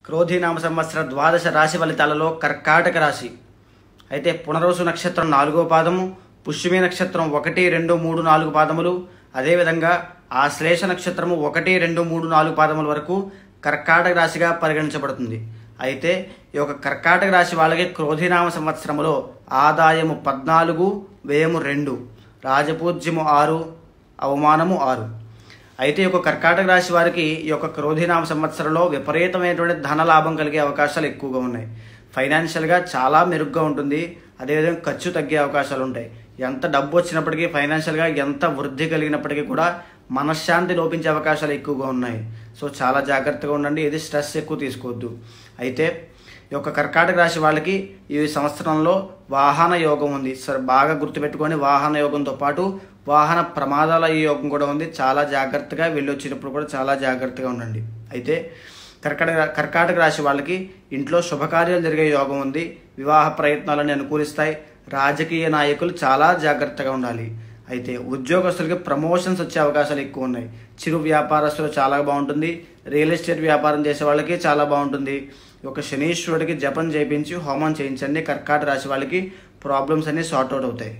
క్రోధినామ సంవత్సర ద్వాదశ రాశి ఫలితాలలో కర్కాటక రాశి అయితే పునరోసు నక్షత్రం 4వ పాదము, పుష్యమి నక్షత్రం 1, 2, 3, 4 పాదములు, అదేవిధంగా ఆశ్లేష నక్షత్రము 1, 2, 3, 4 పాదముల వరకు కర్కాటక రాశిగా పరిగణించబడుతుంది. అయితే ఈ యొక్క కర్కాటక రాశి వాళ్ళకి క్రోధినామ సంవత్సరములో ఆదాయము 14, వ్యయము 2, రాజపూజ్యము 6, అవమానము 6. అయితే ఈ యొక్క కర్కాటక రాశి వారికి ఈ యొక్క క్రోధినామ సంవత్సరంలో విపరీతమైనటువంటి ధన లాభం కలిగే అవకాశాలు ఎక్కువగా ఉన్నాయి. ఫైనాన్షియల్గా చాలా మెరుగ్గా ఉంటుంది. అదేవిధంగా ఖర్చు తగ్గే అవకాశాలు ఉంటాయి. ఎంత డబ్బు వచ్చినప్పటికీ, ఫైనాన్షియల్గా ఎంత వృద్ధి కలిగినప్పటికీ కూడా మనశ్శాంతి లోపించే అవకాశాలు ఎక్కువగా ఉన్నాయి. సో చాలా జాగ్రత్తగా ఉండండి, ఏది స్ట్రెస్ ఎక్కువ తీసుకోవద్దు. అయితే ఈ యొక్క కర్కాటక రాశి వాళ్ళకి ఈ సంవత్సరంలో వాహన యోగం ఉంది. సరే, బాగా గుర్తుపెట్టుకొని వాహన యోగంతో పాటు వాహన ప్రమాదాల యోగం కూడా ఉంది. చాలా జాగ్రత్తగా వెళ్ళొచ్చినప్పుడు కూడా చాలా జాగ్రత్తగా ఉండండి. అయితే కర్కాటక రాశి వాళ్ళకి ఇంట్లో శుభకార్యాలు జరిగే యోగం ఉంది. వివాహ ప్రయత్నాలను అనుకూలిస్తాయి. రాజకీయ నాయకులు చాలా జాగ్రత్తగా ఉండాలి. అయితే ఉద్యోగస్తులకి ప్రమోషన్స్ వచ్చే అవకాశాలు ఎక్కువ ఉన్నాయి. చిరు వ్యాపారస్తులు చాలా బాగుంటుంది. రియల్ ఎస్టేట్ వ్యాపారం చేసే వాళ్ళకి చాలా బాగుంటుంది. ఒక శనీశ్వరుడికి జపం చేయించి హోమం చేయించండి. కర్కాటక రాశి వాళ్ళకి ప్రాబ్లమ్స్ అన్నీ సార్ట్ అవుట్ అవుతాయి.